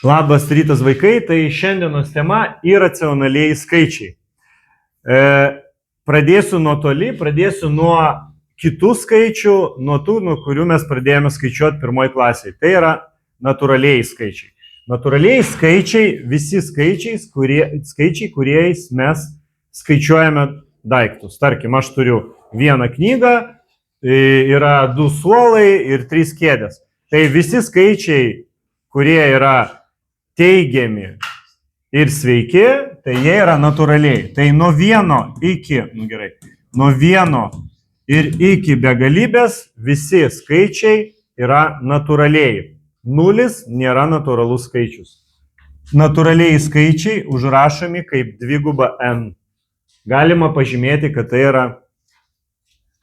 Labas rytas vaikai, tai šiandienos tema iracionaliai skaičiai. Pradėsiu nuo toli, pradėsiu nuo kitų skaičių, nuo tų, nuo kurių mes pradėjome skaičiuoti pirmoji klasėje. Tai yra natūraliai skaičiai. Natūraliai skaičiai, visi skaičiai, kuriais mes skaičiuojame daiktus. Tarkim, aš turiu vieną knygą, yra 2 suolai ir 3 kėdės. Tai visi skaičiai, kurie yra teigiami ir sveiki, tai jie yra natūraliai. Tai nuo 1 iki, nuo 1 ir iki begalybės visi skaičiai yra natūraliai. 0 nėra natūralus skaičius. Natūraliai skaičiai užrašomi kaip dviguba n. Galima pažymėti, kad tai yra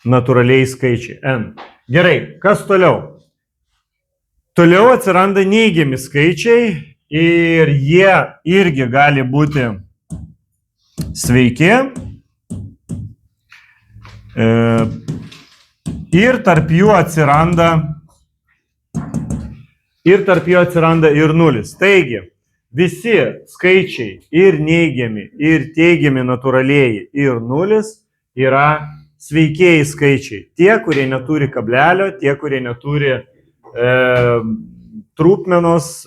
natūraliai skaičiai n. Gerai, kas toliau? Toliau atsiranda neigiami skaičiai ir jie irgi gali būti sveiki. Ir tarp jų atsiranda ir 0. Taigi, visi skaičiai ir neigiami, ir teigiami natūralieji, ir 0 yra sveikieji skaičiai. Tie, kurie neturi kablelio, tie, kurie neturi trupmenos,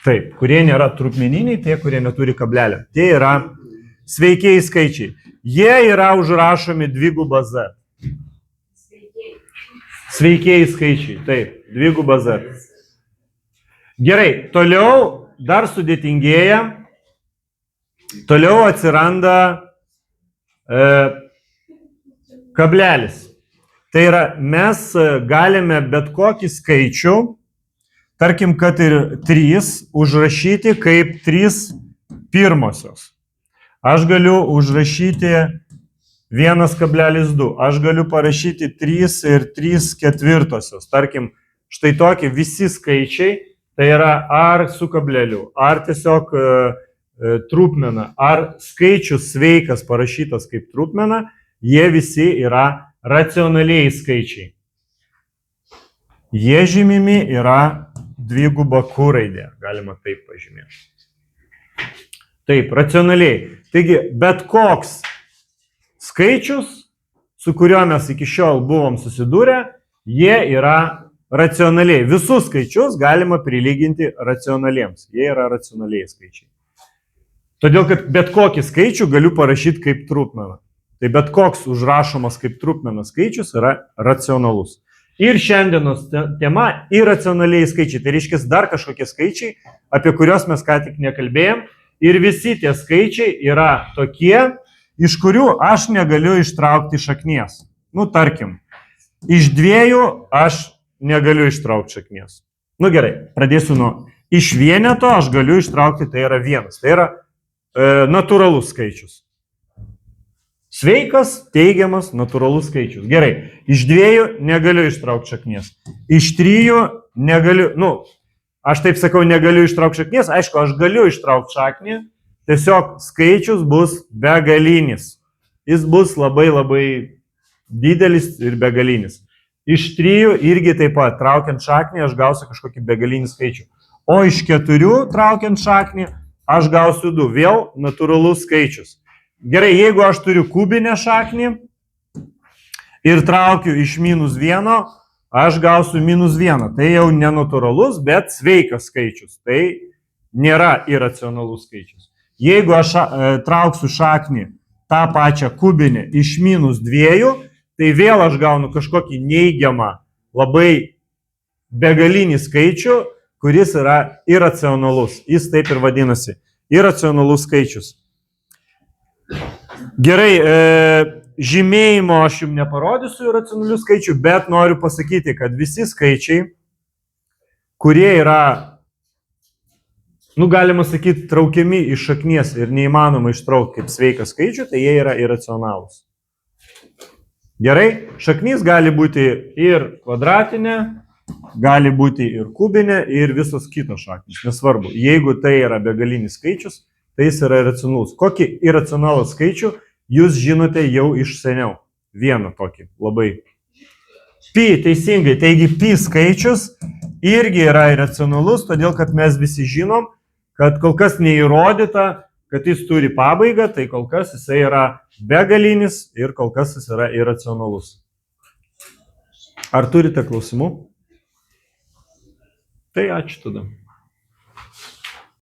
taip, kurie nėra trupmeniniai, tie, kurie neturi kablelio. Tie yra sveikieji skaičiai. Jie yra užrašomi dviguba z. Sveikieji skaičiai, taip, dviguba z. Gerai, toliau dar sudėtingėja. Toliau atsiranda kablelis. Tai yra, mes galime bet kokį skaičių, tarkim, kad ir 3, užrašyti kaip 3 pirmosios. Aš galiu užrašyti 1,2. Aš galiu parašyti 3 ir 3 ketvirtosios. Tarkim, štai tokie visi skaičiai, tai yra ar su kableliu, ar tiesiog trupmena, ar skaičius sveikas parašytas kaip trupmena, jie visi yra racionaliai skaičiai. Jie žymimi yra dviguba Q raidė, galima taip pažymėti. Taip, racionaliai. Taigi, bet koks skaičius, su kuriuo mes iki šiol buvom susidūrę, jie yra racionaliai. Visus skaičius galima prilyginti racionaliems. Jie yra racionaliai skaičiai. Todėl, kad bet kokį skaičių galiu parašyti kaip trupmeną. Tai bet koks užrašomas kaip trupmenas skaičius yra racionalus. Ir šiandienos tema iracionaliai skaičiai. Tai reiškia dar kažkokie skaičiai, apie kuriuos mes ką tik nekalbėjom. Ir visi tie skaičiai yra tokie, iš kurių aš negaliu ištraukti šaknies. Nu, tarkim, iš 2 aš negaliu ištraukti šaknies. Nu gerai, pradėsiu nuo. Iš vieneto aš galiu ištraukti, tai yra 1. Tai yra natūralus skaičius. Sveikas, teigiamas, natūralus skaičius. Gerai, iš 2 negaliu ištraukti šaknies. Iš 3 negaliu, aš taip sakau, negaliu ištraukti šaknies. Aišku, aš galiu ištraukti šaknį, tiesiog skaičius bus begalinis. Jis bus labai labai didelis ir begalinis. Iš 3 irgi taip pat, traukiant šaknį, aš gausiu kažkokį begalinį skaičių. O iš 4 traukiant šaknį, aš gausiu 2. Vėl natūralus skaičius. Gerai, jeigu aš turiu kubinę šaknį ir traukiu iš -1, aš gausiu -1. Tai jau nenatūralus, bet sveikas skaičius. Tai nėra iracionalus skaičius. Jeigu aš trauksiu šaknį tą pačią kubinę iš -2, tai vėl aš gaunu kažkokį neigiamą, labai begalinį skaičių, kuris yra iracionalus. Jis taip ir vadinasi. Iracionalus skaičius. Gerai, žymėjimo aš jums neparodysiu iracionalių skaičių, bet noriu pasakyti, kad visi skaičiai, kurie yra, galima sakyti, traukiami iš šaknies ir neįmanoma ištraukti kaip sveiką skaičių, tai jie yra iracionalūs. Gerai, šaknys gali būti ir kvadratinė, gali būti ir kubinė, ir visos kitos šaknys, nesvarbu. Jeigu tai yra begalinis skaičius, tai jis yra iracionalus. Kokį iracionalų skaičių jūs žinote jau iš seniau? Vieną tokį, labai Pi, teisingai. Taigi pi skaičius irgi yra iracionalus, todėl kad mes visi žinom, kad kol kas neįrodyta, kad jis turi pabaigą, tai kol kas jisai yra begalinis ir kol kas jis yra iracionalus. Ar turite klausimų? Tai ačiū tada.